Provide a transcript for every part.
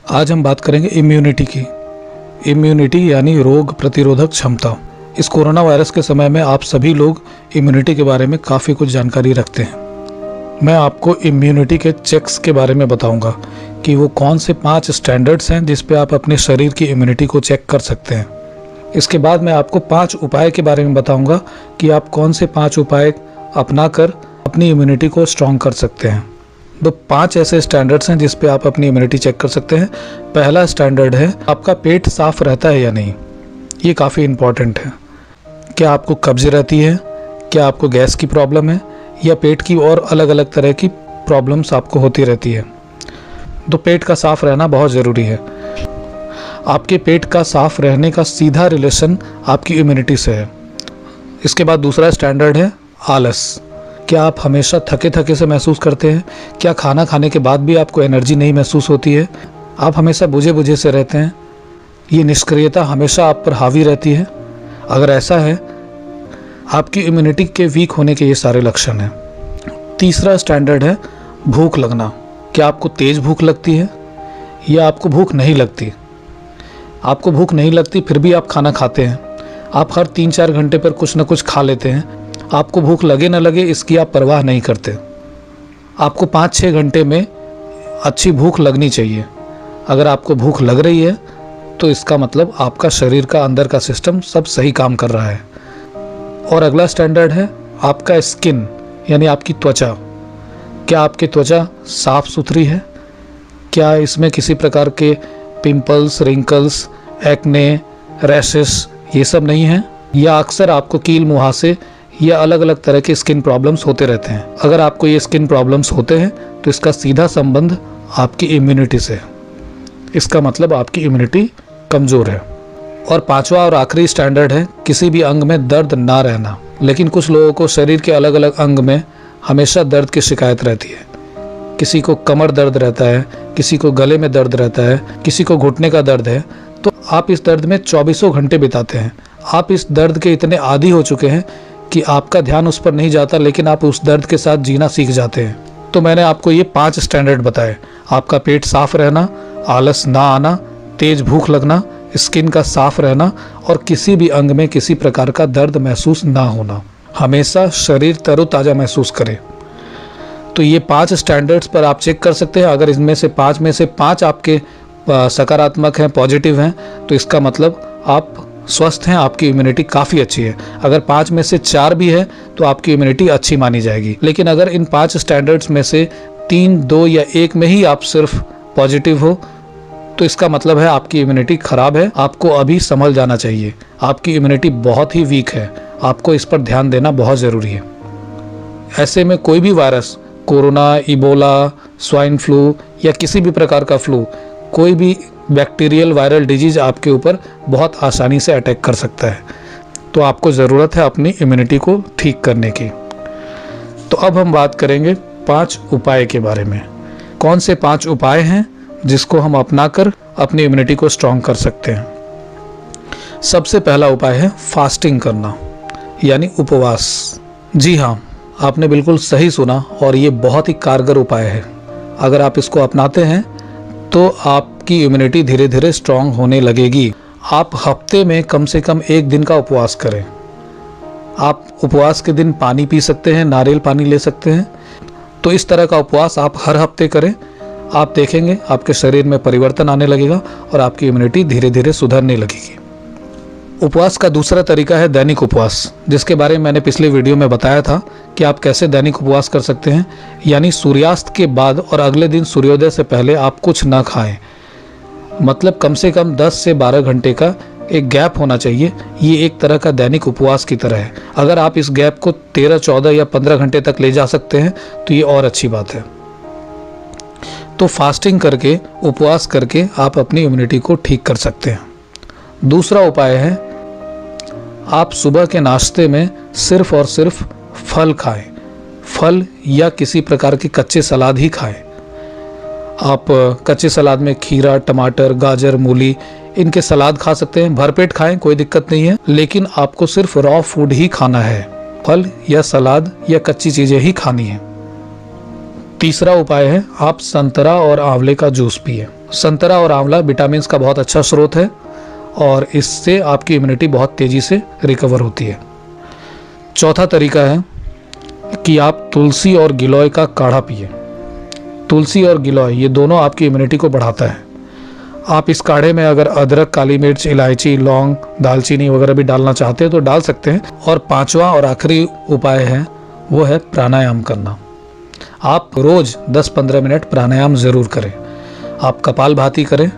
आज हम बात करेंगे इम्यूनिटी की। इम्यूनिटी यानी रोग प्रतिरोधक क्षमता। इस कोरोना वायरस के समय में आप सभी लोग इम्यूनिटी के बारे में काफ़ी कुछ जानकारी रखते हैं। मैं आपको इम्यूनिटी के चेक्स के बारे में बताऊंगा कि वो कौन से 5 स्टैंडर्ड्स हैं जिस पे आप अपने शरीर की इम्यूनिटी को चेक कर सकते हैं। इसके बाद मैं आपको 5 उपाय के बारे में बताऊंगा कि आप कौन से 5 उपाय अपनाकर अपनी इम्यूनिटी को स्ट्रॉन्ग कर सकते हैं। तो 5 ऐसे स्टैंडर्ड्स हैं जिस पे आप अपनी इम्यूनिटी चेक कर सकते हैं। पहला स्टैंडर्ड है, आपका पेट साफ रहता है या नहीं। ये काफ़ी इम्पॉर्टेंट है। क्या आपको कब्ज रहती है, क्या आपको गैस की प्रॉब्लम है, या पेट की और अलग अलग तरह की प्रॉब्लम्स आपको होती रहती है। तो पेट का साफ रहना बहुत ज़रूरी है। आपके पेट का साफ रहने का सीधा रिलेशन आपकी इम्यूनिटी से है। इसके बाद दूसरा स्टैंडर्ड है आलस। क्या आप हमेशा थके थके से महसूस करते हैं? क्या खाना खाने के बाद भी आपको एनर्जी नहीं महसूस होती है? आप हमेशा बुझे बुझे से रहते हैं? ये निष्क्रियता हमेशा आप पर हावी रहती है? अगर ऐसा है, आपकी इम्यूनिटी के वीक होने के ये सारे लक्षण हैं। तीसरा स्टैंडर्ड है भूख लगना। क्या आपको तेज़ भूख लगती है या आपको भूख नहीं लगती? आपको भूख नहीं लगती फिर भी आप खाना खाते हैं। आप हर 3-4 घंटे पर कुछ ना कुछ खा लेते हैं। आपको भूख लगे ना लगे इसकी आप परवाह नहीं करते। आपको 5-6 घंटे में अच्छी भूख लगनी चाहिए। अगर आपको भूख लग रही है तो इसका मतलब आपका शरीर का अंदर का सिस्टम सब सही काम कर रहा है। और अगला स्टैंडर्ड है आपका स्किन यानी आपकी त्वचा। क्या आपकी त्वचा साफ सुथरी है? क्या इसमें किसी प्रकार के पिंपल्स, रिंकल्स, एक्ने, रैशेस ये सब नहीं है? या अक्सर आपको कील मुहासे या अलग अलग तरह के स्किन प्रॉब्लम्स होते रहते हैं? अगर आपको ये स्किन प्रॉब्लम्स होते हैं तो इसका सीधा संबंध आपकी इम्यूनिटी से है। इसका मतलब आपकी इम्यूनिटी कमज़ोर है। और 5वां और आखिरी स्टैंडर्ड है किसी भी अंग में दर्द ना रहना। लेकिन कुछ लोगों को शरीर के अलग अलग अंग में हमेशा दर्द की शिकायत रहती है। किसी को कमर दर्द रहता है, किसी को गले में दर्द रहता है, किसी को घुटने का दर्द है। तो आप इस दर्द में 24 घंटे बिताते हैं। आप इस दर्द के इतने आदी हो चुके हैं कि आपका ध्यान उस पर नहीं जाता, लेकिन आप उस दर्द के साथ जीना सीख जाते हैं। तो मैंने आपको ये 5 स्टैंडर्ड बताए। आपका पेट साफ रहना, आलस ना आना, तेज भूख लगना, स्किन का साफ रहना और किसी भी अंग में किसी प्रकार का दर्द महसूस ना होना। हमेशा शरीर तरोताज़ा महसूस करे। तो ये 5 स्टैंडर्ड्स पर आप चेक कर सकते हैं। अगर इनमें से 5 में से 5 आपके सकारात्मक हैं, पॉजिटिव हैं, तो इसका मतलब आप स्वस्थ हैं, आपकी इम्यूनिटी काफ़ी अच्छी है। अगर 5 में से 4 भी है तो आपकी इम्यूनिटी अच्छी मानी जाएगी। लेकिन अगर इन 5 स्टैंडर्ड्स में से 3, 2 या 1 में ही आप सिर्फ पॉजिटिव हो तो इसका मतलब है आपकी इम्यूनिटी ख़राब है। आपको अभी संभल जाना चाहिए। आपकी इम्यूनिटी बहुत ही वीक है। आपको इस पर ध्यान देना बहुत ज़रूरी है। ऐसे में कोई भी virus, corona, Ebola, swine flu या किसी भी प्रकार का फ्लू, कोई भी बैक्टीरियल वायरल डिजीज़ आपके ऊपर बहुत आसानी से अटैक कर सकता है। तो आपको ज़रूरत है अपनी इम्यूनिटी को ठीक करने की। तो अब हम बात करेंगे 5 उपाय के बारे में। कौन से 5 उपाय हैं जिसको हम अपनाकर अपनी इम्यूनिटी को स्ट्रॉन्ग कर सकते हैं। सबसे पहला उपाय है फास्टिंग करना यानी उपवास। जी हाँ, आपने बिल्कुल सही सुना और ये बहुत ही कारगर उपाय है। अगर आप इसको अपनाते हैं तो आपकी इम्यूनिटी धीरे धीरे स्ट्रॉन्ग होने लगेगी। आप हफ्ते में कम से कम 1 दिन का उपवास करें। आप उपवास के दिन पानी पी सकते हैं, नारियल पानी ले सकते हैं। तो इस तरह का उपवास आप हर हफ्ते करें। आप देखेंगे आपके शरीर में परिवर्तन आने लगेगा और आपकी इम्यूनिटी धीरे धीरे सुधरने लगेगी। उपवास का दूसरा तरीका है दैनिक उपवास, जिसके बारे में मैंने पिछले वीडियो में बताया था कि आप कैसे दैनिक उपवास कर सकते हैं। यानी सूर्यास्त के बाद और अगले दिन सूर्योदय से पहले आप कुछ ना खाएं। मतलब कम से कम 10 से 12 घंटे का एक गैप होना चाहिए। ये एक तरह का दैनिक उपवास की तरह है। अगर आप इस गैप को 13, 14 या 15 घंटे तक ले जा सकते हैं तो ये और अच्छी बात है। तो फास्टिंग करके, उपवास करके आप अपनी इम्यूनिटी को ठीक कर सकते हैं। दूसरा उपाय है आप सुबह के नाश्ते में सिर्फ और सिर्फ फल खाएं। फल या किसी प्रकार की कच्चे सलाद ही खाएं। आप कच्चे सलाद में खीरा, टमाटर, गाजर, मूली, इनके सलाद खा सकते हैं। भरपेट खाएं, कोई दिक्कत नहीं है, लेकिन आपको सिर्फ रॉ फूड ही खाना है। फल या सलाद या कच्ची चीज़ें ही खानी है। तीसरा उपाय है आप संतरा और आंवले का जूस पिए। संतरा और आंवला विटामिन का बहुत अच्छा स्रोत है और इससे आपकी इम्यूनिटी बहुत तेज़ी से रिकवर होती है। चौथा तरीका है कि आप तुलसी और गिलोय का काढ़ा पिए। तुलसी और गिलोय ये दोनों आपकी इम्यूनिटी को बढ़ाता है। आप इस काढ़े में अगर अदरक, काली मिर्च, इलायची, लौंग, दालचीनी वगैरह भी डालना चाहते हैं तो डाल सकते हैं। और पांचवा और आखिरी उपाय है वो है प्राणायाम करना। आप रोज़ 10-15 मिनट प्राणायाम ज़रूर करें। आप कपालभाति करें,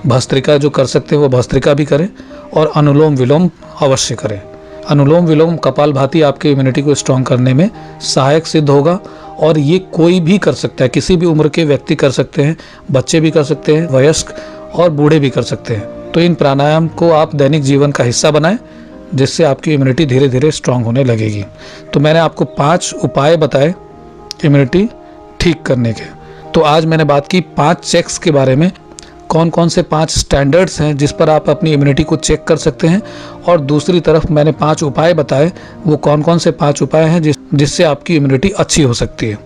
भस्त्रिका जो कर सकते हैं वो भस्त्रिका भी करें और अनुलोम विलोम अवश्य करें। अनुलोम विलोम, कपालभाति आपके इम्यूनिटी को स्ट्रॉन्ग करने में सहायक सिद्ध होगा और ये कोई भी कर सकता है, किसी भी उम्र के व्यक्ति कर सकते हैं, बच्चे भी कर सकते हैं, वयस्क और बूढ़े भी कर सकते हैं। तो इन प्राणायाम को आप दैनिक जीवन का हिस्सा बनाएं जिससे आपकी इम्यूनिटी धीरे धीरे स्ट्रॉन्ग होने लगेगी। तो मैंने आपको 5 उपाय बताए इम्यूनिटी ठीक करने के। तो आज मैंने बात की 5 चेक्स के बारे में, कौन कौन से 5 स्टैंडर्ड्स हैं जिस पर आप अपनी इम्यूनिटी को चेक कर सकते हैं। और दूसरी तरफ मैंने 5 उपाय बताए, वो कौन कौन से 5 उपाय हैं जिससे आपकी इम्यूनिटी अच्छी हो सकती है।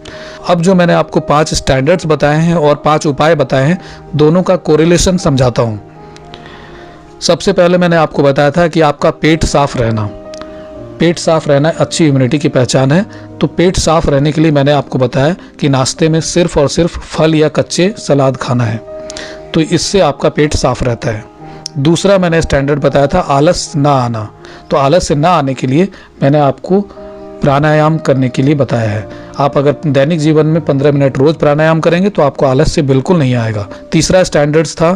अब जो मैंने आपको 5 स्टैंडर्ड्स बताए हैं और 5 उपाय बताए हैं, दोनों का कोरिलेशन समझाता हूँ। सबसे पहले मैंने आपको बताया था कि आपका पेट साफ रहना। पेट साफ रहना अच्छी इम्यूनिटी की पहचान है। तो पेट साफ रहने के लिए मैंने आपको बताया कि नाश्ते में सिर्फ और सिर्फ फल या कच्चे सलाद खाना है, तो इससे आपका पेट साफ रहता है। दूसरा मैंने स्टैंडर्ड बताया था आलस ना आना। तो आलस से ना आने के लिए मैंने आपको प्राणायाम करने के लिए बताया है। आप अगर दैनिक जीवन में 15 मिनट रोज प्राणायाम करेंगे तो आपको आलस से बिल्कुल नहीं आएगा। तीसरा स्टैंडर्ड्स था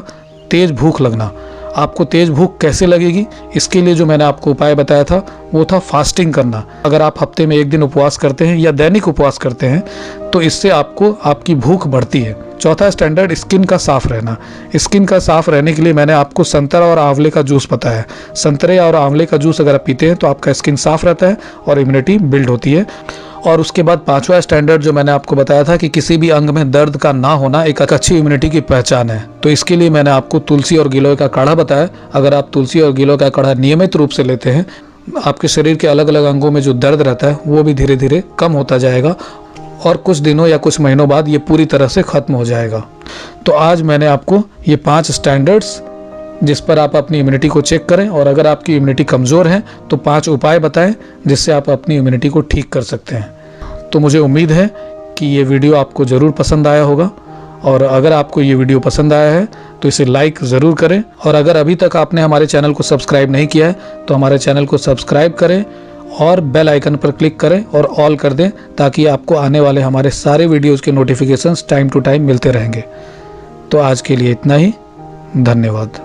तेज भूख लगना। आपको तेज भूख कैसे लगेगी, इसके लिए जो मैंने आपको उपाय बताया था वो था फास्टिंग करना। अगर आप हफ्ते में 1 दिन उपवास करते हैं या दैनिक उपवास करते हैं तो इससे आपको आपकी भूख बढ़ती है। चौथा स्टैंडर्ड स्किन का साफ रहना। स्किन का साफ रहने के लिए मैंने आपको संतरा और आंवले का जूस बताया। संतरे और आंवले का जूस अगर आप पीते हैं तो आपका स्किन साफ रहता है और इम्यूनिटी बिल्ड होती है। और उसके बाद 5वां स्टैंडर्ड जो मैंने आपको बताया था कि किसी भी अंग में दर्द का ना होना एक अच्छी इम्यूनिटी की पहचान है। तो इसके लिए मैंने आपको तुलसी और गिलोय का काढ़ा बताया। अगर आप तुलसी और गिलोय का काढ़ा नियमित रूप से लेते हैं, आपके शरीर के अलग अलग अंगों में जो दर्द रहता है वो भी धीरे धीरे कम होता जाएगा और कुछ दिनों या कुछ महीनों बाद ये पूरी तरह से खत्म हो जाएगा। तो आज मैंने आपको ये 5 स्टैंडर्ड्स जिस पर आप अपनी इम्यूनिटी को चेक करें और अगर आपकी इम्यूनिटी कमज़ोर है तो 5 उपाय बताएं जिससे आप अपनी इम्यूनिटी को ठीक कर सकते हैं। तो मुझे उम्मीद है कि ये वीडियो आपको ज़रूर पसंद आया होगा और अगर आपको ये वीडियो पसंद आया है तो इसे लाइक ज़रूर करें और अगर अभी तक आपने हमारे चैनल को सब्सक्राइब नहीं किया है तो हमारे चैनल को सब्सक्राइब करें और बेल आइकन पर क्लिक करें और ऑल कर दें ताकि आपको आने वाले हमारे सारे वीडियोज़ के नोटिफिकेशंस टाइम टू टाइम मिलते रहेंगे। तो आज के लिए इतना ही। धन्यवाद।